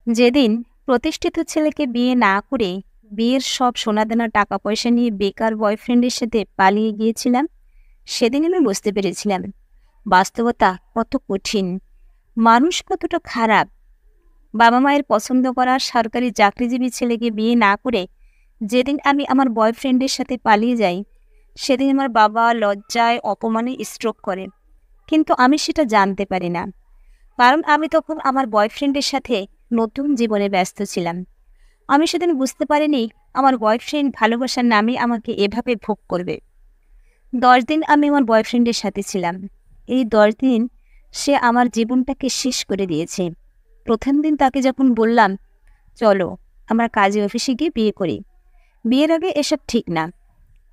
যেদিন প্রতিষ্ঠিত ছেলেকে বিয়ে না করে বিয়ের সব সোনাদানা টাকা পয়সা নিয়ে বেকার বয়ফ্রেন্ডের সাথে পালিয়ে গিয়েছিলাম, সেদিন আমি বুঝতে পেরেছিলাম বাস্তবতা কত কঠিন, মানুষ কতটা খারাপ। বাবা মায়ের পছন্দ করা সরকারি চাকরিজীবী ছেলেকে বিয়ে না করে যেদিন আমি আমার বয়ফ্রেন্ডের সাথে পালিয়ে যাই, সেদিন আমার বাবা লজ্জায় অপমানে স্ট্রোক করে। কিন্তু আমি সেটা জানতে পারি না, কারণ আমি তখন আমার বয়ফ্রেন্ডের সাথে নতুন জীবনে ব্যস্ত ছিলাম। আমি সেদিন বুঝতে পারিনি আমার বয়ফ্রেন্ড ভালোবাসার নামে আমাকে এভাবে ভোগ করবে। 10 দিন আমি আমার বয়ফ্রেন্ডের সাথে ছিলাম। এই 10 দিন সে আমার জীবনটাকে শেষ করে দিয়েছে। প্রথম দিন তাকে যখন বললাম, চলো আমরা কাজে অফিসে গিয়ে বিয়ে করি, বিয়ের আগে এসব ঠিক না,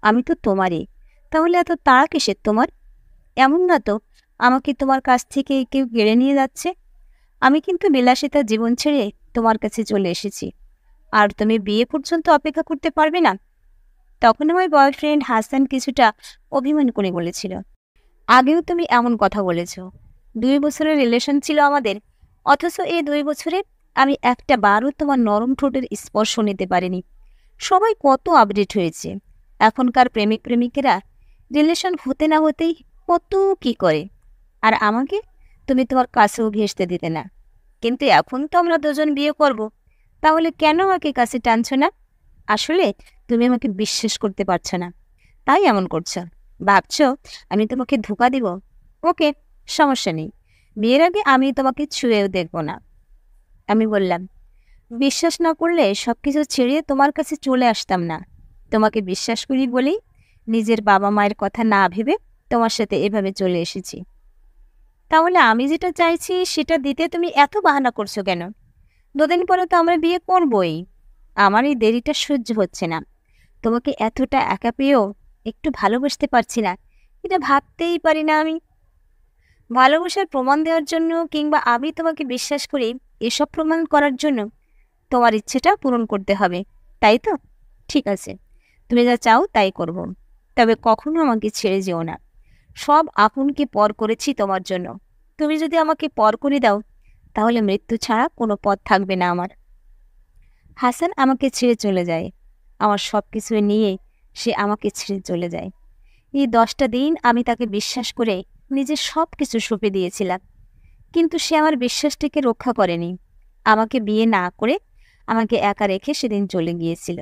আমি তো তোমারই, তাহলে এত তাড়া কিসের তোমার? এমন না তো আমাকে তোমার কাছ থেকে কেউ কেড়ে নিয়ে যাচ্ছে। আমি কিন্তু বিলাসিতার জীবন ছেড়ে তোমার কাছে চলে এসেছি, আর তুমি বিয়ে পর্যন্ত অপেক্ষা করতে পারবে না? তখন আমার বয়ফ্রেন্ড হাসান কিছুটা অভিমান করে বলেছিল, আগেও তুমি এমন কথা বলেছ। 2 বছরের রিলেশন ছিল আমাদের, অথচ এই 2 বছরে আমি একটা বারও তোমার নরম ঠোঁটের স্পর্শ নিতে পারিনি। সবাই কত আপডেট হয়েছে, এখনকার প্রেমিক প্রেমিকেরা রিলেশন হতে না হতেই কত কি করে, আর আমাকে তুমি তোমার কাছেও ঘেঁষতে দিতে না। কিন্তু এখন তো আমরা দুজন বিয়ে করব, তাহলে কেন আমাকে কাছে টানছো না? আসলে তুমি আমাকে বিশ্বাস করতে পারছো না, তাই এমন করছো। ভাবছো আমি তোমাকে ধোঁকা দিব? ওকে, সমস্যা নেই, বিয়ের আগে আমি তোমাকে ছুঁয়েও দেখব না। আমি বললাম, বিশ্বাস না করলে সবকিছু ছেড়ে তোমার কাছে চলে আসতাম না। তোমাকে বিশ্বাস করি বলেই নিজের বাবা মায়ের কথা না ভেবে তোমার সাথে এভাবে চলে এসেছি। তাহলে আমি যেটা চাইছি সেটা দিতে তুমি এত বাহানা করছো কেন? 2 দিন পরে তো আমরা বিয়ে করবই। আমার এই দেরিটা সহ্য হচ্ছে না। তোমাকে এতটা একা পেয়েও একটু ভালোবাসতে পারছি না, এটা ভাবতেই পারি না আমি। ভালোবাসার প্রমাণ দেওয়ার জন্য কিংবা আমি তোমাকে বিশ্বাস করি এসব প্রমাণ করার জন্য তোমার ইচ্ছেটা পূরণ করতে হবে, তাই তো? ঠিক আছে, তুমি যা চাও তাই করব। তবে কখনো আমাকে ছেড়ে যেও না। সব আপনকে পর করেছি তোমার জন্য। তুমি যদি আমাকে পর করে দাও, তাহলে মৃত্যু ছাড়া কোনো পথ থাকবে না আমার। হাসান আমাকে ছেড়ে চলে যায়। আমার সব কিছু নিয়ে সে আমাকে ছেড়ে চলে যায়। এই 10টা দিন আমি তাকে বিশ্বাস করে নিজের সব কিছু সঁপে দিয়েছিলাম, কিন্তু সে আমার বিশ্বাসটিকে রক্ষা করেনি। আমাকে বিয়ে না করে আমাকে একা রেখে সেদিন চলে গিয়েছিল।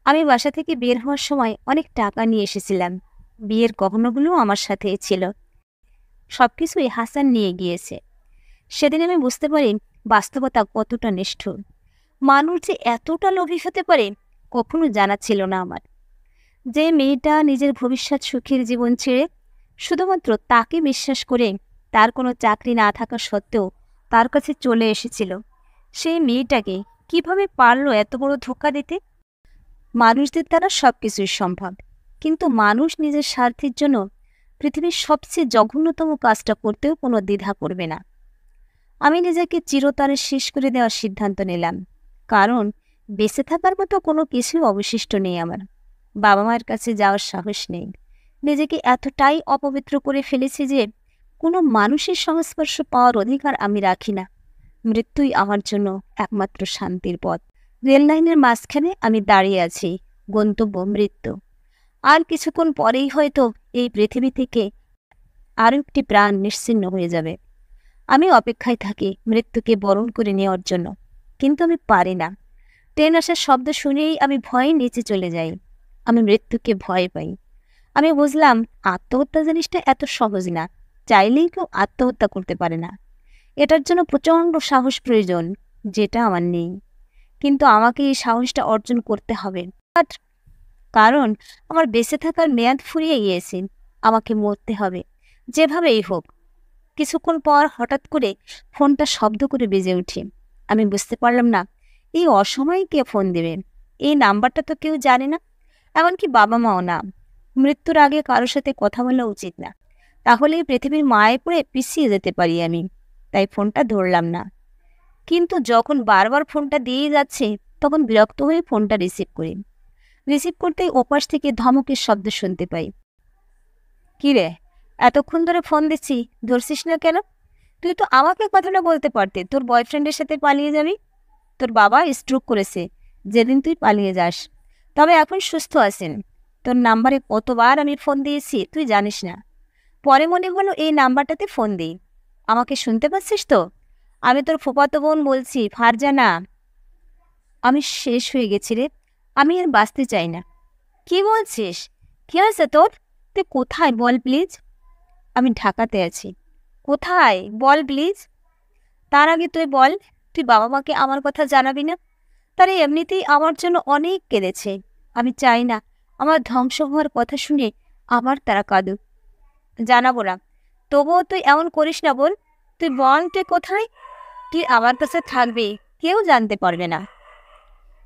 আমি বাসা থেকে বের হওয়ার সময় অনেক টাকা নিয়ে এসেছিলাম, বিয়ের গহনাগুলো আমার সাথে ছিল। সবকিছুই হাসান নিয়ে গিয়েছে। সেদিন আমি বুঝতে পারি বাস্তবতা কতটা নিষ্ঠুর। মানুষ যে এতটা লোভী হতে পারে কখনো জানা ছিল না আমার। যে মেয়েটা নিজের ভবিষ্যৎ সুখের জীবন ছেড়ে শুধুমাত্র তাকে বিশ্বাস করে, তার কোনো চাকরি না থাকা সত্ত্বেও তার কাছে চলে এসেছিল, সেই মেয়েটাকে কিভাবে পারলো এত বড় ধোঁকা দিতে? মানুষদের দ্বারা সবকিছুই সম্ভব, কিন্তু মানুষ নিজের স্বার্থের জন্য পৃথিবীর সবচেয়ে জঘন্যতম কাজটা করতেও কোনো দ্বিধা করবে না। আমি নিজেকে চিরতরে শেষ করে দেওয়ার সিদ্ধান্ত নিলাম, কারণ বেঁচে থাকার মতো কোনো কিছুই অবশিষ্ট নেই আমার। বাবা মায়ের কাছে যাওয়ার সাহস নেই। নিজেকে এতটাই অপবিত্র করে ফেলেছি যে কোনো মানুষের সংস্পর্শ পাওয়ার অধিকার আমি রাখি না। মৃত্যুই আমার জন্য একমাত্র শান্তির পথ। রেল লাইনের মাঝখানে আমি দাঁড়িয়ে আছি, গন্তব্য মৃত্যু। আর কিছুক্ষণ পরেই হয়তো এই পৃথিবী থেকে আরও একটি প্রাণ নিশ্চিহ্ন হয়ে যাবে। আমি অপেক্ষায় থাকি মৃত্যুকে বরণ করে নেওয়ার জন্য, কিন্তু আমি পারি না। ট্রেন আসার শব্দ শুনেই আমি ভয়ে নিচে চলে যাই। আমি মৃত্যুকে ভয় পাই। আমি বুঝলাম আত্মহত্যা জিনিসটা এত সহজ না। চাইলেই কেউ আত্মহত্যা করতে পারে না। এটার জন্য প্রচণ্ড সাহস প্রয়োজন, যেটা আমার নেই। কিন্তু আমাকে এই সাহসটা অর্জন করতে হবে, কারণ আমার বেঁচে থাকার মেয়াদ ফুরিয়ে গিয়েছে। আমাকে মরতে হবে, যেভাবেই হোক। কিছুক্ষণ পর হঠাৎ করে ফোনটা শব্দ করে বেজে উঠে। আমি বুঝতে পারলাম না এই অসময়ে কে ফোন দেবে। এই নাম্বারটা তো কেউ জানে না, এমনকি বাবা মাও না। মৃত্যুর আগে কারোর সাথে কথা বলা উচিত না, তাহলে এই পৃথিবীর মায়ে পড়ে পিছিয়ে যেতে পারি আমি। তাই ফোনটা ধরলাম না। কিন্তু যখন বারবার ফোনটা দিয়ে যাচ্ছে, তখন বিরক্ত হয়ে ফোনটা রিসিভ করি। রিসিভ করতেই ওপাশ থেকে ধমকের শব্দ শুনতে পাই। কি রে, এতক্ষণ ধরে ফোন দিচ্ছি, ধরছিস না কেন? তুই তো আমাকে কথাটা বলতে পারতে তোর বয়ফ্রেন্ডের সাথে পালিয়ে যাবি। তোর বাবা স্ট্রোক করেছে যেদিন তুই পালিয়ে যাস, তবে এখন সুস্থ আছেন। তোর নাম্বারে কতবার আমি ফোন দিয়েছি তুই জানিস না। পরে মনে হলো এই নাম্বারটাতে ফোন দিই। আমাকে শুনতে পাচ্ছিস তো? আমি তোর ফুফাতো বোন বলছি, ফারজানা। আমি শেষ হয়ে গেছি রে, আমি আর বাঁচতে চাই না। কি বলছিস? কি হয়েছে তোর? তুই কোথায় বল প্লিজ। আমি ঢাকাতে আছি। কোথায় বল প্লিজ। তার আগে তুই বল, তুই বাবা মাকে আমার কথা জানাবি না? তারা এমনিতেই আমার জন্য অনেক কেঁদেছে। আমি চাই না আমার ধ্বংস হওয়ার কথা শুনে আবার তারা কাঁদুক। জানাবো না। তবুও তুই এমন করিস না বোন। তুই বল তুই কোথায়। তুই আমার কাছে থাকবি, কেউ জানতে পারবে না।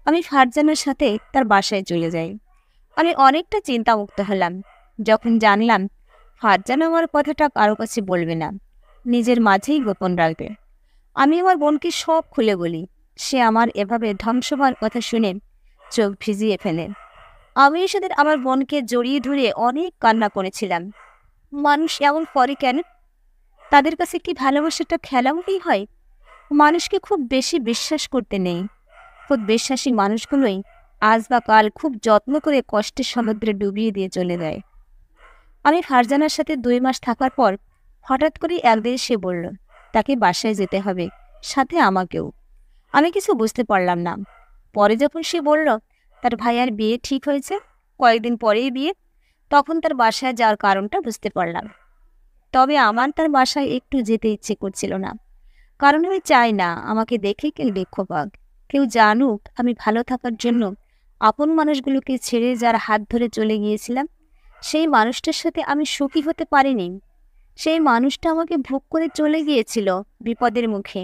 আমি ফারজানার সাথে তার বাসায় চলে যাই। আমি অনেকটা চিন্তামুক্ত হলাম যখন জানলাম ফারজানা আমার কথাটা কারো কাছে বলবে না, নিজের মাঝেই গোপন রাখবে। আমি আমার বোনকে সব খুলে বলি। সে আমার এভাবে ধ্বংস হওয়ার কথা শুনে চোখ ভিজিয়ে ফেলে। আমি সেদিন আমার বোনকে জড়িয়ে ধরে অনেক কান্না করেছিলাম। মানুষ এমন করে কেন? তাদের কাছে কি ভালোবাসাটা খেলামুখী হয়? মানুষকে খুব বেশি বিশ্বাস করতে নেই। খুব বিশ্বাসী মানুষগুলোই আজ বা কাল খুব যত্ন করে কষ্টের সমুদ্রে ডুবিয়ে দিয়ে চলে যায়। আমি ফারজানার সাথে 2 মাস থাকার পর হঠাৎ করে একদিন সে বলল তাকে বাসায় যেতে হবে, সাথে আমাকেও। আমি কিছু বুঝতে পারলাম না। পরে যখন সে বলল তার ভাইয়ার বিয়ে ঠিক হয়েছে, কয়েকদিন পরেই বিয়ে, তখন তার বাসায় যাওয়ার কারণটা বুঝতে পারলাম। তবে আমার তার বাসায় একটু যেতে ইচ্ছে করছিল না, কারণ আমি চাই না আমাকে দেখে কেউ দুঃখ পাক, কেউ জানুক আমি ভালো থাকার জন্য আপন মানুষগুলোকে ছেড়ে যার হাত ধরে চলে গিয়েছিলাম, সেই মানুষটার সাথে আমি সুখী হতে পারিনি। সেই মানুষটা আমাকে ভোগ করে চলে গিয়েছিল বিপদের মুখে।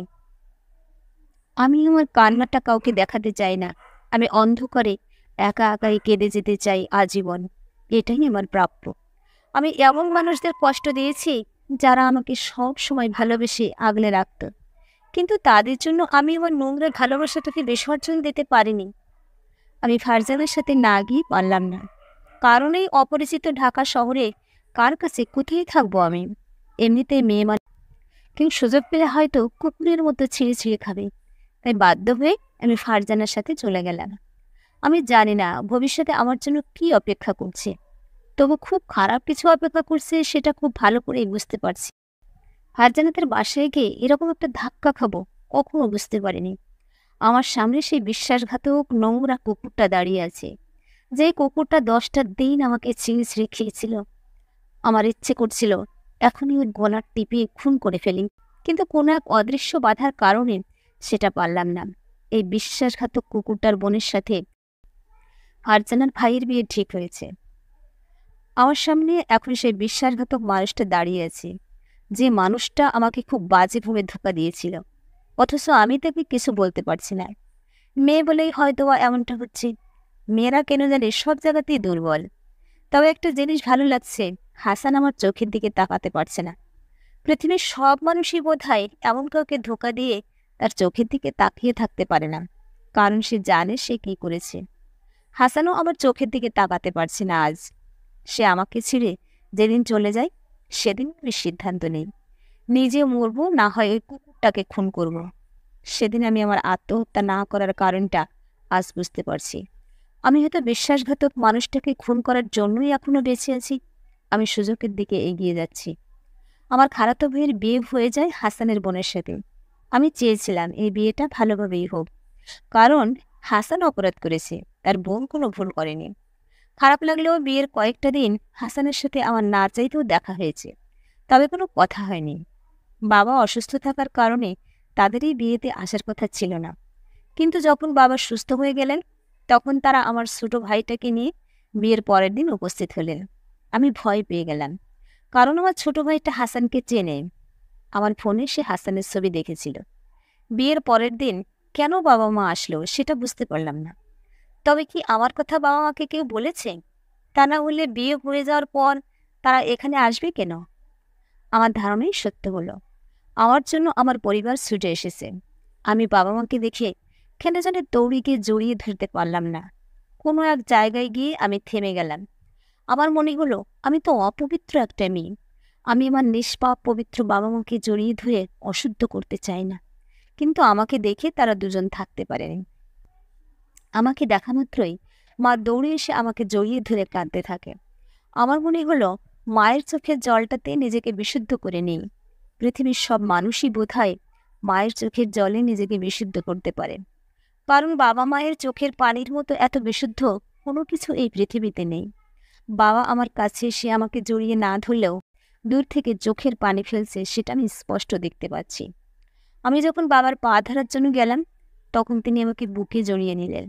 আমি আমার কান্নাটা কাউকে দেখাতে চাই না। আমি অন্ধকারে একা একাই কেঁদে যেতে চাই আজীবন। এটাই আমার প্রাপ্য। আমি এমন মানুষদের কষ্ট দিয়েছি যারা আমাকে সব সময় ভালোবেসে আগলে রাখত, কিন্তু তাদের জন্য আমি আমার নোংরা ভালোবাসাটাকে বিসর্জন দিতে পারিনি। আমি ফারজানের সাথে না গিয়ে পারলাম না, কারণ এই অপরিচিত ঢাকা শহরে কার কাছে কোথায় থাকবো আমি? এমনিতেই মেয়ে মানুষ, কেউ সুযোগ পেলে হয়তো কুকুরের মতো ছিঁড়ে ছিঁড়ে খাবে। তাই বাধ্য হয়ে আমি ফারজানার সাথে চলে গেলাম। আমি জানি না ভবিষ্যতে আমার জন্য কি অপেক্ষা করছে, তবু খুব খারাপ কিছু অপেক্ষা করছে সেটা খুব ভালো করেই বুঝতে পারছি। ফারজানাদের বাসায় গিয়ে এরকম একটা ধাক্কা খাবো কখনো বুঝতে পারিনি। আমার সামনে সেই বিশ্বাসঘাতক নোংরা কুকুরটা দাঁড়িয়ে আছে, যে কুকুরটা 10টা দিন আমাকে ছিঁড়ে ছিঁড়ে খেয়েছিল। আমার ইচ্ছে করছিল এখনই ওর গলার টিপে খুন করে ফেলি, কিন্তু কোনো এক অদৃশ্য বাধার কারণে সেটা পারলাম না। এই বিশ্বাসঘাতক কুকুরটার বোনের সাথে ফারজানার ভাইয়ের বিয়ে ঠিক হয়েছে। আমার সামনে এখন সেই বিশ্বাসঘাতক মানুষটা দাঁড়িয়ে আছে, যে মানুষটা আমাকে খুব বাজেভাবে ধোঁকা দিয়েছিল, অথচ আমি তাকে কিছু বলতে পারছি না। মেয়ে বলেই হয়তো এমনটা হচ্ছে। মেয়েরা কেন জানে সব জায়গাতেই দুর্বল। তবে একটা জিনিস ভালো লাগছে, হাসান আমার চোখের দিকে তাকাতে পারছে না। পৃথিবীর সব মানুষই বোধহয় এমন কাউকে ধোঁকা দিয়ে তার চোখের দিকে তাকিয়ে থাকতে পারে না, কারণ সে জানে সে কি করেছে। হাসানও আমার চোখের দিকে তাকাতে পারছে না আজ। সে আমাকে ছেড়ে যেদিন চলে যায় সেদিন আমি সিদ্ধান্ত নেই, নিজে মরবো না হয় ওই কুকুরটাকে খুন করব। সেদিন আমি আমার আত্মহত্যা না করার কারণটা আজ বুঝতে পারছি। আমি হয়তো বিশ্বাসঘাতক মানুষটাকে খুন করার জন্যই এখনো বেঁচে আছি। আমি সুযোগের দিকে এগিয়ে যাচ্ছি। আমার খালাতো ভাইয়ের বিয়ে হয়ে যায় হাসানের বোনের সাথে। আমি চেয়েছিলাম এই বিয়েটা ভালোভাবেই হোক, কারণ হাসান অপরাধ করেছে, তার বোন কোনো ভুল করেনি। খারাপ লাগলেও বিয়ের কয়েকটা দিন হাসানের সাথে আমার না চাইতেও দেখা হয়েছে, তবে কোনো কথা হয়নি। বাবা অসুস্থ থাকার কারণে তাদের এই বিয়েতে আসার কথা ছিল না, কিন্তু যখন বাবা সুস্থ হয়ে গেলেন তখন তারা আমার ছোট ভাইটাকে নিয়ে বিয়ের পরের দিন উপস্থিত হলেন। আমি ভয় পেয়ে গেলাম, কারণ আমার ছোট ভাইটা হাসানকে চেনে। আমার ফোনে সে হাসানের ছবি দেখেছিল। বিয়ের পরের দিন কেন বাবা মা আসলো সেটা বুঝতে পারলাম না। তবে কি আমার কথা বাবা মাকে কেউ বলেছে? তা না হলে বিয়ে হয়ে যাওয়ার পর তারা এখানে আসবে কেন? আমার ধারণাই সত্য হলো। আমার জন্য আমার পরিবার ছুটে এসেছে। আমি বাবা মাকে দেখে কেন জানি দৌড়ে গিয়ে জড়িয়ে ধরতে পারলাম না। কোনো এক জায়গায় গিয়ে আমি থেমে গেলাম। আমার মনে হলো আমি তো অপবিত্র একটা মেয়ে। আমি আমার নিষ্পাপ পবিত্র বাবা মাকে জড়িয়ে ধরে অশুদ্ধ করতে চাই না, কিন্তু আমাকে দেখে তারা দুজন থাকতে পারেনি। আমাকে দেখা মাত্রই মা দৌড়ে এসে আমাকে জড়িয়ে ধরে কাঁদতে থাকে। আমার মনে হলো মায়ের চোখের জলটাতে নিজেকে বিশুদ্ধ করে নিই। পৃথিবীর সব মানুষই বোধহয় মায়ের চোখের জলে নিজেকে বিশুদ্ধ করতে পারে, কারণ বাবা মায়ের চোখের পানির মতো এত বিশুদ্ধ কোনো কিছু এই পৃথিবীতে নেই। বাবা আমার কাছে এসে আমাকে জড়িয়ে না ধরলেও দূর থেকে চোখের পানি ফেলছে সেটা আমি স্পষ্ট দেখতে পাচ্ছি। আমি যখন বাবার পা ধরার জন্য গেলাম, তখন তিনি আমাকে বুকে জড়িয়ে নিলেন।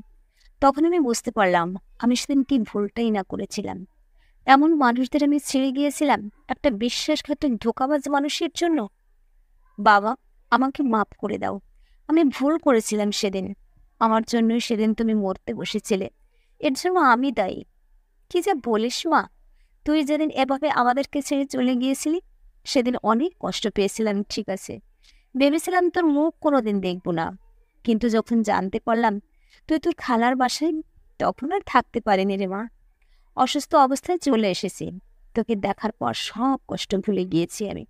তখন আমি বুঝতে পারলাম আমি সেদিন কি ভুলটাই না করেছিলাম। এমন মানুষদের আমি ছেড়ে গিয়েছিলাম একটা বিশ্বাসঘাতক ধোঁকাবাজ মানুষের জন্য। বাবা, আমাকে মাফ করে দাও। আমি ভুল করেছিলাম সেদিন। আমার জন্যই সেদিন তুমি মরতে বসেছিলে। এর জন্য আমি দায়ী। কি যা বলিস মা! তুই যেদিন এভাবে আমাদেরকে ছেড়ে চলে গিয়েছিলি সেদিন অনেক কষ্ট পেয়েছিলাম, ঠিক আছে। ভেবেছিলাম তোর মুখ কোনোদিন দেখব না। কিন্তু যখন জানতে পারলাম তুই তোর খালার বাসায়, তখন আর থাকতে পারিনি রে মা। অসুস্থ অবস্থায় চলে এসেছি। তোকে দেখার পর সব কষ্ট ভুলে গিয়েছি আমি।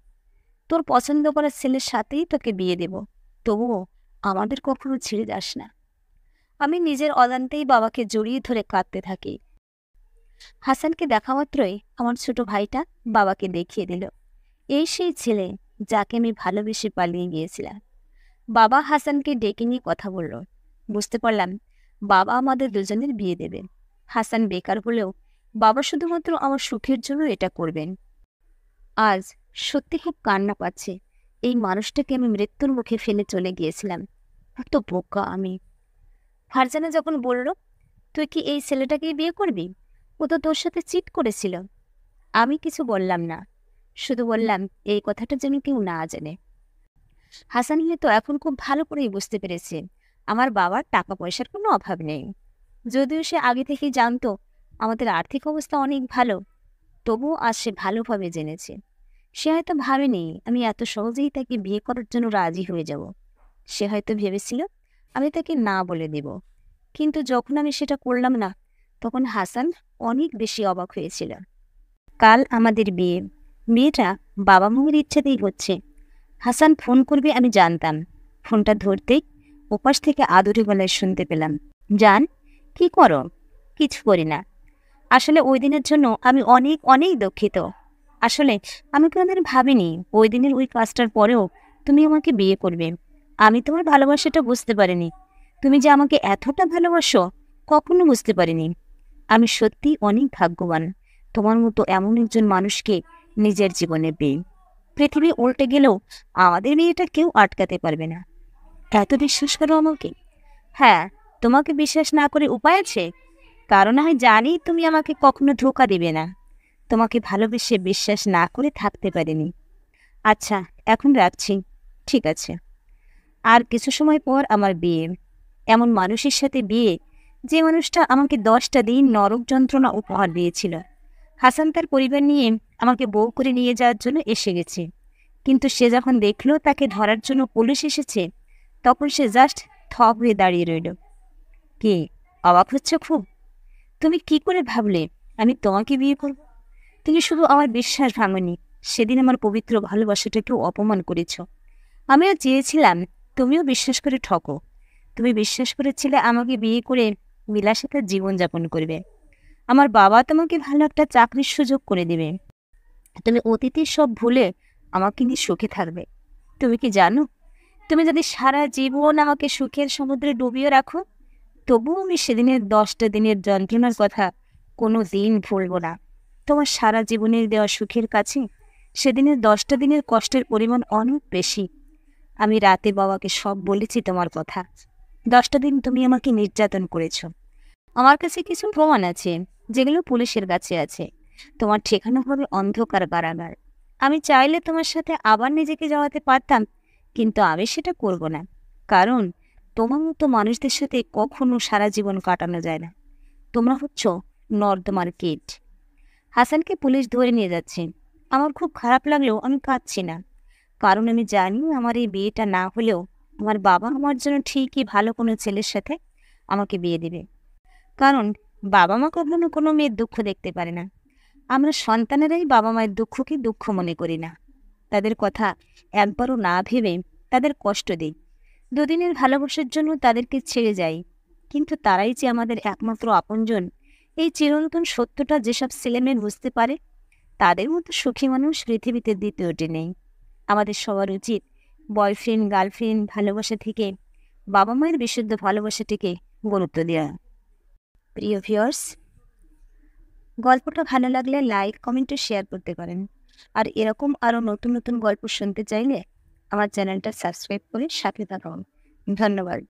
তোর পছন্দ করা ছেলের সাথেই তোকে বিয়ে দেব। তবুও আমাদের কখনো ছেড়ে যাস না। আমি নিজের অজান্তেই বাবাকে জড়িয়ে ধরে কাঁদতে থাকি। হাসানকে দেখা মাত্রই আমার ছোট ভাইটা বাবাকে দেখিয়ে দিল, এই সেই ছেলে যাকে আমি ভালোবেসে পালিয়ে গিয়েছিলাম। বাবা হাসানকে ডেকে নিয়ে কথা বলল। বুঝতে পারলাম বাবা আমাদের দুজনের বিয়ে দেবেন। হাসান বেকার হলেও বাবা শুধুমাত্র আমার সুখের জন্য এটা করবেন। আজ সত্যি খুব কান্না পাচ্ছে। এই মানুষটাকে আমি মৃত্যুর মুখে ফেলে চলে গিয়েছিলাম। কত বোকা আমি। ফারজানা যখন বলল, তুই কি এই ছেলেটাকেই বিয়ে করবি? ও তো তোর সাথে চিট করেছিল। আমি কিছু বললাম না, শুধু বললাম এই কথাটা যেন কেউ না জানে। হাসান হয়তো এখন খুব ভালো করেই বুঝতে পেরেছে আমার বাবার টাকা পয়সার কোনো অভাব নেই। যদিও সে আগে থেকেই জানতো আমাদের আর্থিক অবস্থা অনেক ভালো, তবুও আজ সে ভালোভাবে জেনেছে। সে হয়তো ভাবেনি আমি এত সহজেই তাকে বিয়ে করার জন্য রাজি হয়ে যাব। সে হয়তো ভেবেছিল আমি তাকে না বলে দেব। কিন্তু যখন আমি সেটা করলাম না, তখন হাসান অনেক বেশি অবাক হয়েছিল। কাল আমাদের বিয়ে। বিয়েটা বাবা মায়ের ইচ্ছাতেই হচ্ছে। হাসান ফোন করবে আমি জানতাম। ফোনটা ধরতেই ওপাশ থেকে আদুরে গলায় শুনতে পেলাম, জান, কি করো? কিছু করি না। আসলে ওই দিনের জন্য আমি অনেক অনেক দুঃখিত। আসলে আমি কোনোদিন ভাবিনি ওই দিনের ওই কাজটার পরেও তুমি আমাকে বিয়ে করবে। আমি তোমার ভালোবাসাটা বুঝতে পারিনি। তুমি যে আমাকে এতটা ভালোবাসো কখনো বুঝতে পারিনি। আমি সত্যি অনেক ভাগ্যবান তোমার মতো এমন একজন মানুষকে নিজের জীবনে পেয়ে। পৃথিবী উল্টে গেলেও আমাদের বিয়েটা কেউ আটকাতে পারবে না। এত বিশ্বাস করো আমাকে? হ্যাঁ, তোমাকে বিশ্বাস না করে উপায় আছে? কারণ আমি জানি তুমি আমাকে কখনো ধোঁকা দেবে না। তোমাকে ভালোবেসে বিশ্বাস না করে থাকতে পারিনি। আচ্ছা, এখন রাখছি। ঠিক আছে। আর কিছু সময় পর আমার বিয়ে। এমন মানুষের সাথে বিয়ে যে মানুষটা আমাকে 10টা দিন নরক যন্ত্রণা উপহার দিয়েছিল। হাসান তার পরিবার নিয়ে আমাকে বউ করে নিয়ে যাওয়ার জন্য এসে গেছে। কিন্তু সে যখন দেখলো তাকে ধরার জন্য পুলিশ এসেছে, তখন সে জাস্ট থ হয়ে দাঁড়িয়ে রইল। কি অবাক হচ্ছে খুব? তুমি কি করে ভাবলে আমি তোমাকে বিয়ে করব? তুমি শুধু আমার বিশ্বাস ভাঙনি, সেদিন আমার পবিত্র ভালোবাসাটাকেও অপমান করেছ। আমিও চেয়েছিলাম তুমিও বিশ্বাস করে ঠকো। তুমি বিশ্বাস করেছিলে আমাকে বিয়ে করে বিলাসিতার জীবনযাপন করবে। আমার বাবা তোমাকে ভালো একটা চাকরির সুযোগ করে দেবে। তুমি অতীতের সব ভুলে আমাকে নিয়ে সুখে থাকবে। তুমি কি জানো, তুমি যদি সারা জীবন আমাকে সুখের সমুদ্রে ডুবিয়ে রাখো, তবুও আমি সেদিনের 10টা দিনের যন্ত্রণার কথা কোনো দিন ভুলব না। তোমার সারা জীবনের দেওয়া সুখের কাছে সেদিনের 10টা দিনের কষ্টের পরিমাণ অনেক বেশি। আমি রাতে বাবাকে সব বলেছি তোমার কথা। 10টা দিন তুমি আমাকে নির্যাতন করেছ। আমার কাছে কিছু প্রমাণ আছে, যেগুলো পুলিশের কাছে আছে। তোমার ঠিকানা হবে অন্ধকার কারাগার। আমি চাইলে তোমার সাথে আবার নিজেকে জড়াতে পারতাম, কিন্তু আমি সেটা করব না। কারণ তোমার মতো মানুষদের সাথে কখনো সারা জীবন কাটানো যায় না। তোমরা হচ্ছ নর্দমার কীট। হাসানকে পুলিশ ধরে নিয়ে যাচ্ছে। আমার খুব খারাপ লাগলেও আমি কাঁদছি না, কারণ আমি জানি আমার এই বিয়েটা না হলেও আমার বাবা আমার জন্য ঠিকই ভালো কোনো ছেলের সাথে আমাকে বিয়ে দেবে। কারণ বাবা মা কখনো কোনো মেয়ের দুঃখ দেখতে পারে না। আমরা সন্তানেরাই বাবা মায়ের দুঃখকে দুঃখ মনে করি না। তাদের কথা একবারও না ভেবে তাদের কষ্ট দিই। দুদিনের ভালোবাসার জন্য তাদেরকে ছেড়ে যাই, কিন্তু তারাই যে আমাদের একমাত্র আপনজন, এই চিরন্তন সত্যটা যেসব ছেলেমেয়ে বুঝতে পারে, তাদের মতো সুখী মানুষ পৃথিবীতে দ্বিতীয়টি নেই। আমাদের সবার উচিত বয়ফ্রেন্ড গার্লফ্রেন্ড ভালোবাসা থেকে বাবা মায়ের বিশুদ্ধ ভালোবাসাটিকে গুরুত্ব দেওয়া। প্রিয় ভিউয়ার্স, গল্পটা ভালো লাগলে লাইক কমেন্ট ও শেয়ার করতে পারেন। আর এরকম আরও নতুন নতুন গল্প শুনতে চাইলে আমার চ্যানেলটা সাবস্ক্রাইব করে সাথে থাকুন। ধন্যবাদ।